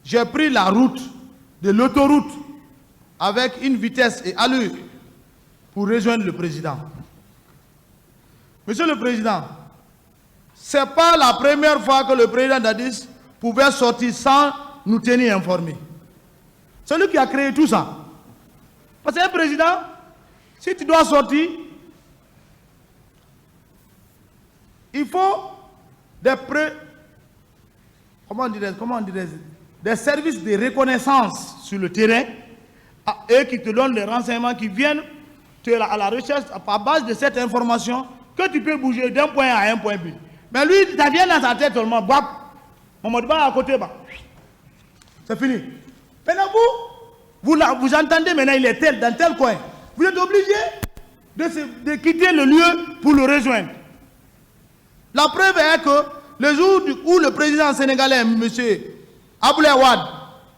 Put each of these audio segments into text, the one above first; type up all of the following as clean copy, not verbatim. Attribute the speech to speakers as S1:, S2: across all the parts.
S1: j'ai pris la route de l'autoroute avec une vitesse et allure pour rejoindre le président. Monsieur le Président, ce n'est pas la première fois que le président Dadis pouvait sortir sans nous tenir informés. C'est lui qui a créé tout ça. Parce qu'un président, si tu dois sortir, il faut des services de reconnaissance sur le terrain, et qui te donnent les renseignements qui viennent à la recherche à base de cette information que tu peux bouger d'un point A à un point B. Mais lui, ça vient dans sa tête seulement. Mamadou Ba à côté, c'est fini. Maintenant vous entendez maintenant, il est tel, dans tel coin. Vous êtes obligé de quitter le lieu pour le rejoindre. La preuve est que le jour où le président sénégalais, M. Abdoulaye Wade,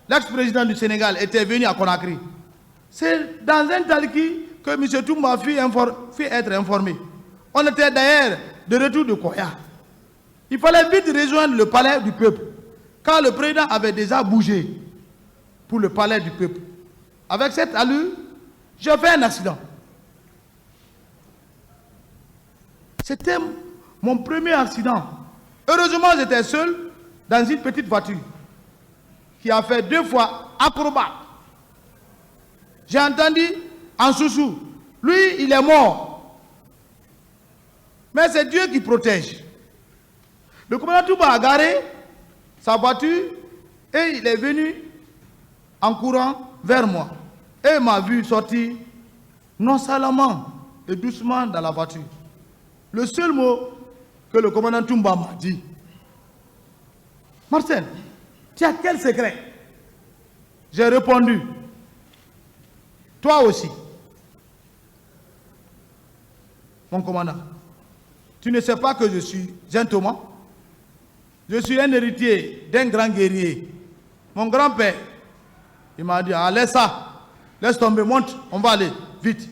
S1: l'ex-président du Sénégal, était venu à Conakry, c'est dans un taliki que M. Toumba fit être informé. On était d'ailleurs de retour de Koya. Il fallait vite rejoindre le palais du peuple, car le président avait déjà bougé pour le palais du peuple. Avec cette allure, j'ai fait un accident. C'était mon premier accident. Heureusement, j'étais seul dans une petite voiture qui a fait 2 fois acrobate. J'ai entendu en sous-sous, lui, il est mort. Mais c'est Dieu qui protège. Le commandant Toumba a garé sa voiture et il est venu en courant vers moi. Et il m'a vu sortir nonchalamment et doucement dans la voiture. Le seul mot que le commandant Toumba m'a dit: Marcel, tu as quel secret? J'ai répondu: toi aussi. Mon commandant, tu ne sais pas que je suis un Thomas? Je suis un héritier d'un grand guerrier. Mon grand-père, il m'a dit: ah, laisse ça, laisse tomber, monte, on va aller, vite.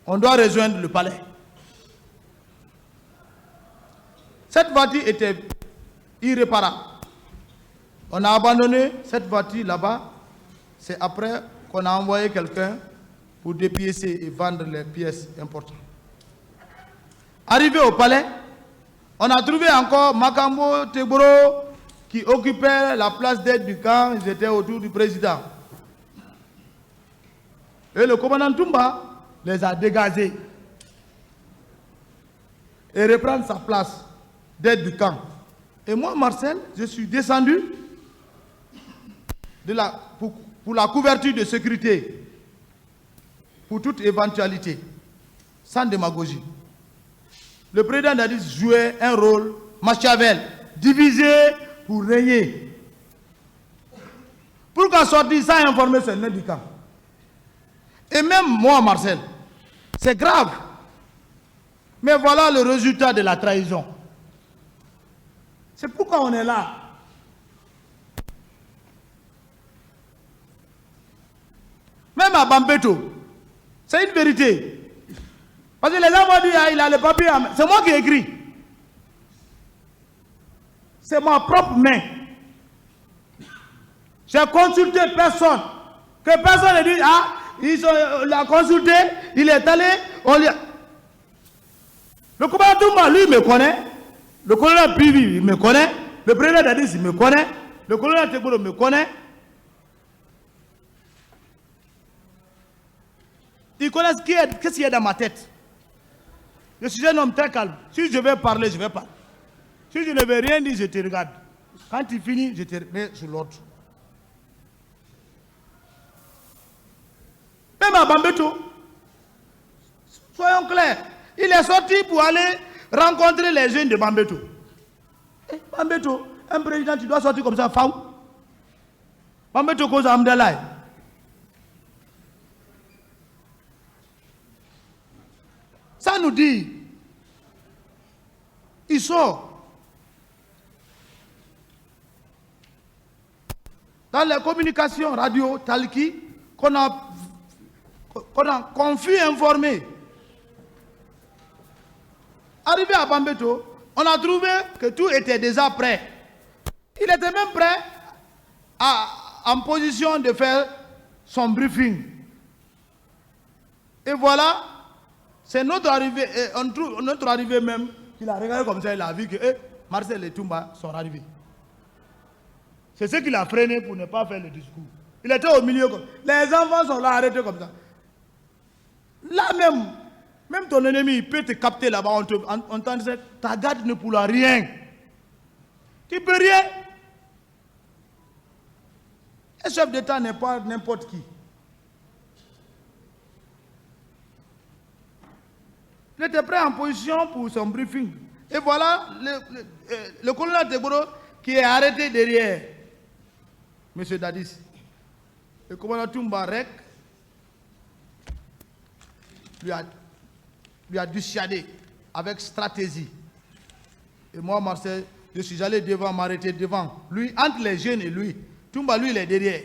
S1: On doit rejoindre le palais. Cette voiture était irréparable. On a abandonné cette voiture là-bas. C'est après qu'on a envoyé quelqu'un pour dépiécer et vendre les pièces importantes. Arrivé au palais, on a trouvé encore Makambo, Tegboro, qui occupaient la place d'aide du camp. Ils étaient autour du président. Et le commandant Toumba les a dégagés et reprendre sa place d'aide du camp. Et moi, Marcel, je suis descendu pour la couverture de sécurité, pour toute éventualité, sans démagogie. Le président Dadis jouait un rôle Machiavel, divisé pour régner. Pourquoi sortir sans informer ce du camp? Et même moi, Marcel, c'est grave. Mais voilà le résultat de la trahison. C'est pourquoi on est là. Même à Bambeto, c'est une vérité. Parce que les gens vont dire: ah, il a le papier. C'est moi qui ai écrit. C'est ma propre main. J'ai consulté personne. Que personne ne dise: ah, il l'a consulté, il est allé, on lui a... Le commandant Toumba, lui, me connaît. Le colonel Pivi, il me connaît. Le président Dadis, il me connaît. Le colonel Tegboro me connaît. Ils connaissent qu'est-ce qu'il y a dans ma tête. Je suis un homme très calme. Si je vais parler, je vais parler. Si je ne vais rien dire, je te regarde. Quand tu finis, je te mets sur l'autre. Même à Bambeto, soyons clairs, il est sorti pour aller rencontrer les jeunes de Bambeto. Bambeto, un président, tu dois sortir comme ça, Faou. Bambeto cause Amdalaï. Ça nous dit, il sort. Dans les communications radio, Talki, qu'on a confus informé. Arrivé à Bambeto, on a trouvé que tout était déjà prêt. Il était même prêt en position de faire son briefing. Et voilà, c'est notre arrivée même, qu'il a regardé comme ça, il a vu que Marcel et Toumba sont arrivés. C'est ce qui l'a freiné pour ne pas faire le discours. Il était au milieu. Les enfants sont là arrêtés comme ça. Là même ton ennemi, il peut te capter là-bas. On t'en dit, ta garde ne pourra rien. Tu peux rien. Un chef d'État n'est pas n'importe qui. Il était prêt en position pour son briefing. Et voilà le colonel Tegboro qui est arrêté derrière M. Dadis. Le commandant Toumbarek lui a dissuadé avec stratégie. Et moi, Marcel, je suis allé devant, m'arrêter devant. Lui, entre les jeunes et lui. Toumba, lui, il est derrière.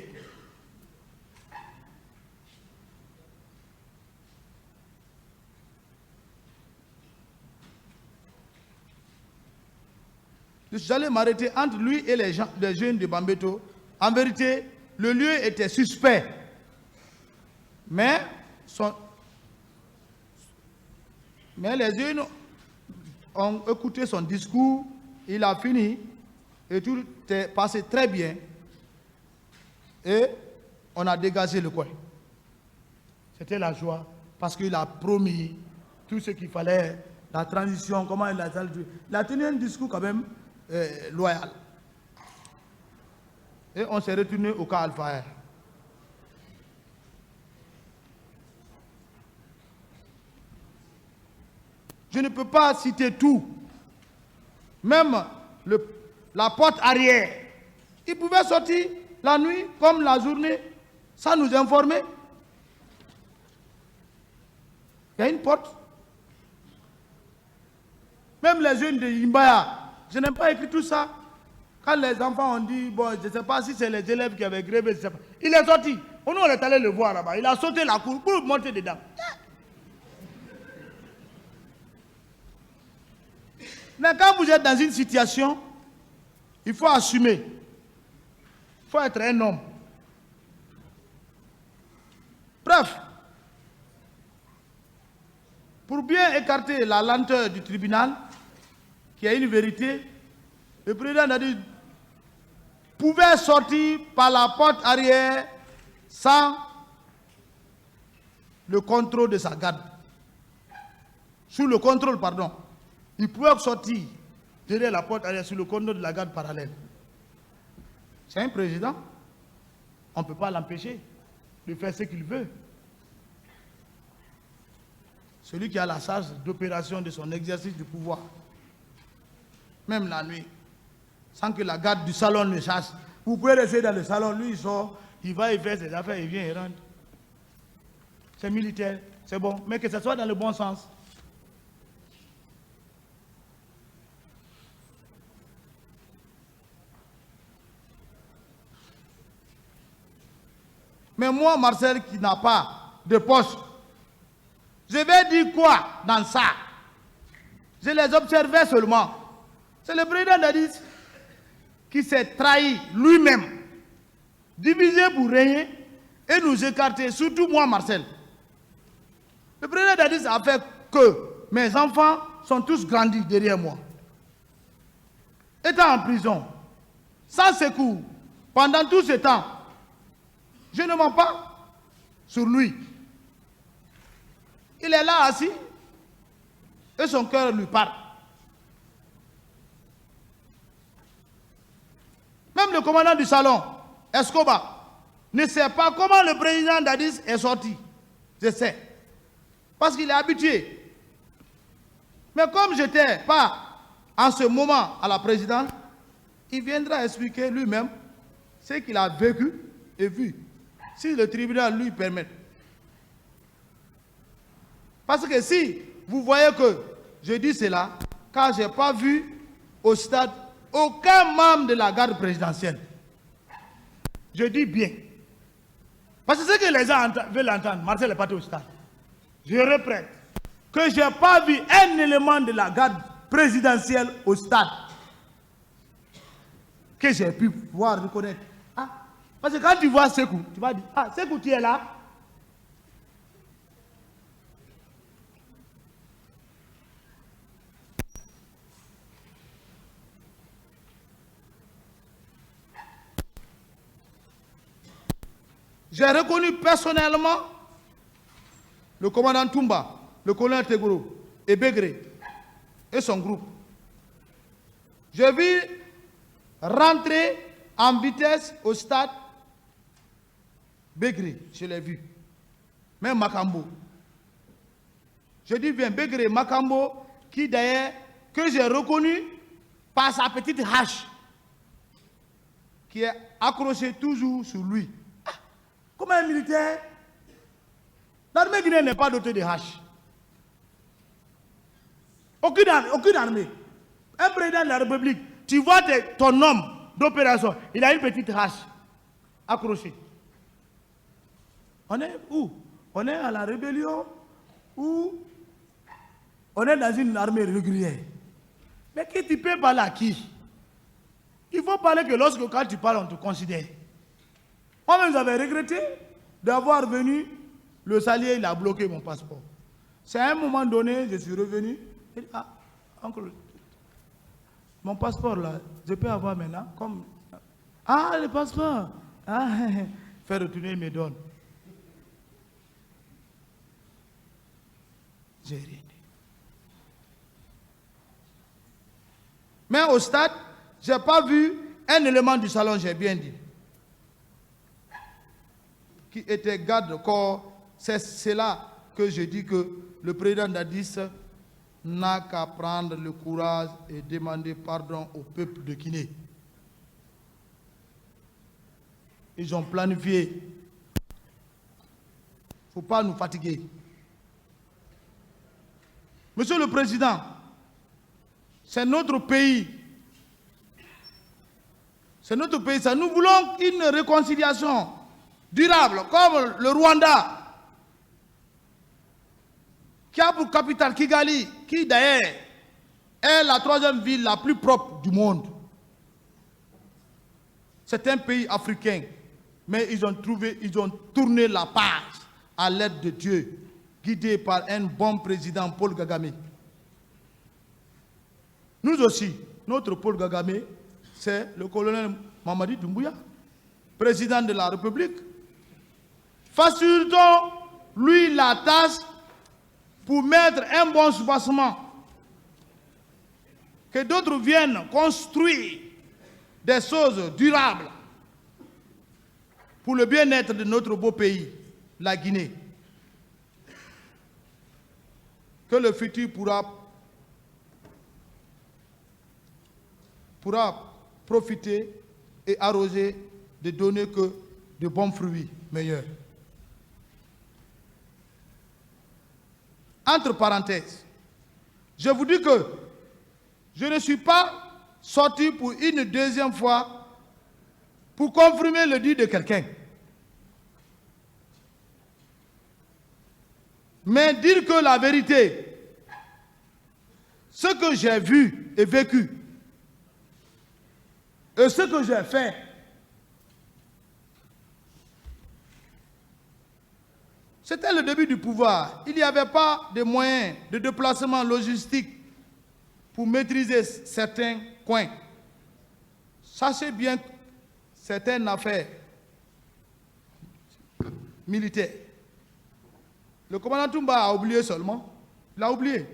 S1: Je suis allé m'arrêter entre lui et les jeunes de Bambeto. En vérité, le lieu était suspect. Mais les jeunes ont écouté son discours, il a fini, et tout est passé très bien. Et on a dégagé le coin. C'était la joie, parce qu'il a promis tout ce qu'il fallait, la transition, comment il a tenu un discours quand même loyal. Et on s'est retourné au cas Alpha. Je ne peux pas citer tout. Même la porte arrière. Il pouvait sortir la nuit comme la journée sans nous informer. Il y a une porte. Même les jeunes de Imbaya, je n'ai pas écrit tout ça. Quand les enfants ont dit, bon, je ne sais pas si c'est les élèves qui avaient grévé, je ne sais pas. Il est sorti. On est allé le voir là-bas. Il a sauté la cour pour monter dedans. Mais quand vous êtes dans une situation, il faut assumer. Il faut être un homme. Bref, pour bien écarter la lenteur du tribunal, qui a une vérité, le président a dit pouvait sortir par la porte arrière sans le contrôle de sa garde. Sous le contrôle, pardon. Il pouvait sortir derrière la porte arrière sous le contrôle de la garde parallèle. C'est un président. On ne peut pas l'empêcher de faire ce qu'il veut. Celui qui a la charge d'opération de son exercice du pouvoir. Même la nuit. Sans que la garde du salon ne chasse. Vous pouvez rester dans le salon, lui il sort, il va, il fait ses affaires, il vient, il rentre. C'est militaire, c'est bon. Mais que ce soit dans le bon sens. Mais moi, Marcel, qui n'a pas de poste, je vais dire quoi dans ça? Je les observais seulement. C'est le président Dadis qui s'est trahi lui-même, divisé pour régner et nous écarter, surtout moi, Marcel. Le président Dadis a fait que mes enfants sont tous grandis derrière moi. Étant en prison, sans secours, pendant tout ce temps, je ne mens pas sur lui. Il est là assis et son cœur lui parle. Même le commandant du salon, Escobar, ne sait pas comment le président Dadis est sorti. Je sais. Parce qu'il est habitué. Mais comme je n'étais pas en ce moment à la présidence, il viendra expliquer lui-même ce qu'il a vécu et vu. Si le tribunal lui permet. Parce que si vous voyez que je dis cela, car je n'ai pas vu au stade aucun membre de la garde présidentielle. Je dis bien. Parce que ce que les gens veulent entendre, Marcel n'est pas au stade. Je répète que je n'ai pas vu un élément de la garde présidentielle au stade que j'ai pu pouvoir reconnaître. Ah, Parce que quand tu vois Sékou, tu vas dire, ah, Sékou, tu es là. J'ai reconnu personnellement le commandant Toumba, le colonel Tegoro et Begré et son groupe. J'ai vu rentrer en vitesse au stade Begré, je l'ai vu. Même Makambo. Je dis bien Begré, Makambo, qui d'ailleurs, que j'ai reconnu par sa petite hache, qui est accrochée toujours sur lui. Comme un militaire, l'armée guinéenne n'est pas dotée de hache. Aucune armée. Un président de la République, tu vois ton homme d'opération, il a une petite hache accrochée. On est où? On est à la rébellion ou on est dans une armée régulière? Mais qui tu peux parler à qui? Il faut parler que lorsque quand tu parles, on te considère. Moi-même, j'avais regretté d'avoir venu, le salier, il a bloqué mon passeport. C'est à un moment donné, je suis revenu. Il dit, ah, oncle, mon passeport là, je peux avoir maintenant comme... Ah, le passeport. Ah, fait retourner, il me donne. J'ai rien dit. Mais au stade, je n'ai pas vu un élément du salon, j'ai bien dit, qui était garde-corps. C'est là que je dis que le président Dadis n'a qu'à prendre le courage et demander pardon au peuple de Guinée. Ils ont planifié. Il ne faut pas nous fatiguer. Monsieur le Président, c'est notre pays. C'est notre pays. Ça. Nous voulons une réconciliation durable, comme le Rwanda, qui a pour capitale Kigali, qui d'ailleurs est la troisième ville la plus propre du monde. C'est un pays africain, mais ils ont tourné la page à l'aide de Dieu, guidé par un bon président, Paul Kagame. Nous aussi, notre Paul Kagame, c'est le colonel Mamadi Doumbouya, président de la République. Facilitons-lui la tâche pour mettre un bon soubassement. Que d'autres viennent construire des choses durables pour le bien-être de notre beau pays, la Guinée. Que le futur pourra profiter et arroser, de donner que de bons fruits meilleurs. Entre parenthèses, je vous dis que je ne suis pas sorti pour une deuxième fois pour confirmer le dit de quelqu'un. Mais dire que la vérité, ce que j'ai vu et vécu, et ce que j'ai fait, c'était le début du pouvoir. Il n'y avait pas de moyens de déplacement logistique pour maîtriser certains coins. Sachez bien que c'est une affaire militaire. Le commandant Toumba a oublié seulement. Il a oublié.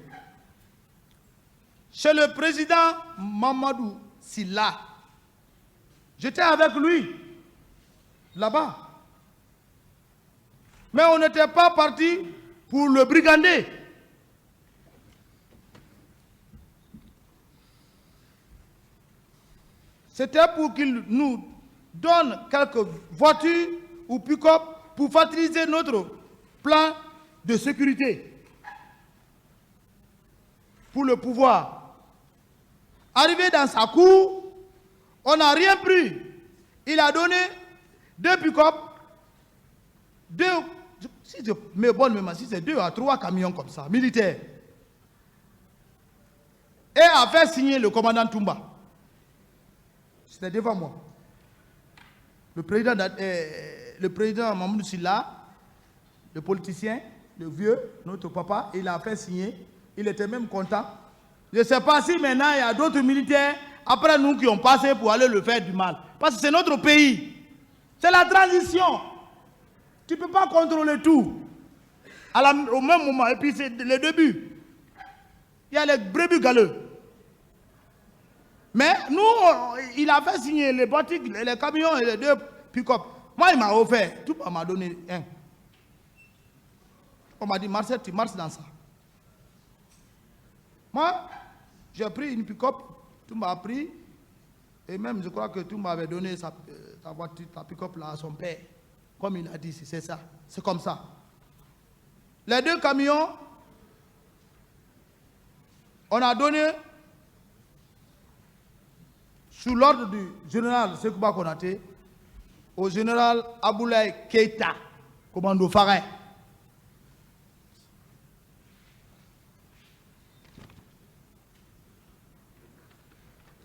S1: Chez le président Mamadou Silla, j'étais avec lui, là-bas. Mais on n'était pas parti pour le brigander. C'était pour qu'il nous donne quelques voitures ou pick-up pour faciliter notre plan de sécurité pour le pouvoir. Arrivé dans sa cour, on n'a rien pris. Il a donné 2 pick-up, 2, si je mets bonne mémoire, si c'est 2 à 3 camions comme ça, militaires, et a fait signer le commandant Toumba. C'était devant moi. le président Mamadou Sylla, le politicien, le vieux, notre papa, il a fait signer. Il était même content. Je ne sais pas si maintenant il y a d'autres militaires après nous qui ont passé pour aller le faire du mal. Parce que c'est notre pays. C'est la transition. Tu ne peux pas contrôler tout. Au même moment, et puis c'est le début. Il y a les brebis galeux. Mais nous, il a fait signer les boutiques, les camions et les 2 pick-up. Moi, il m'a offert. Tout m'a donné un. On m'a dit, Marcel, tu marches dans ça. Moi, j'ai pris une pick-up. Tout m'a pris. Et même, je crois que tout m'avait donné sa voiture, sa pick-up là à son père. Comme il a dit, c'est ça. C'est comme ça. Les 2 camions, on a donné sous l'ordre du général Sekouba Konaté au général Aboulaye Keïta, commando Farin.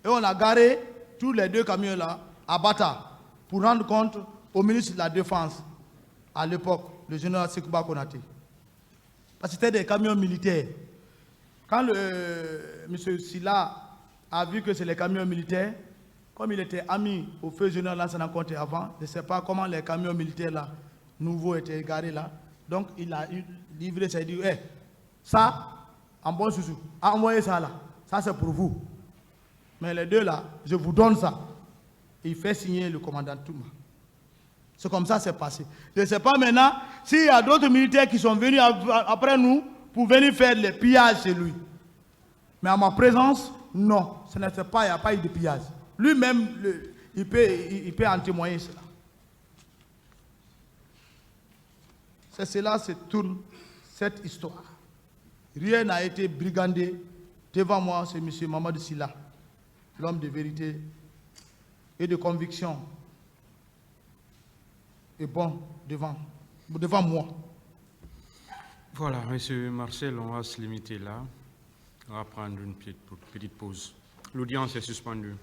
S1: Et on a garé tous les 2 camions là à Bata pour rendre compte au ministre de la Défense à l'époque, le général Sekouba Konaté. Parce que c'était des camions militaires. Quand M. Sylla a vu que c'est les camions militaires, comme il était ami au feu général Lansana Conté avant, je ne sais pas comment les camions militaires là, nouveaux étaient garés là. Donc il a livré ça, il dit, hey, ça, en bon sous, envoyez ça là. Ça c'est pour vous. Mais les 2 là, je vous donne ça. Il fait signer le commandant Touma. C'est comme ça que c'est passé. Je ne sais pas maintenant s'il y a d'autres militaires qui sont venus après nous pour venir faire les pillages chez lui. Mais à ma présence, non. Ce n'était pas, il n'y a pas eu de pillage. Lui-même, il peut en témoigner cela. C'est cela se tourne cette histoire. Rien n'a été brigandé. Devant moi, c'est M. Mamadou Sylla, l'homme de vérité et de conviction. Et bon, devant moi.
S2: Voilà, M. Marcel, on va se limiter là. On va prendre une petite pause. L'audience est suspendue.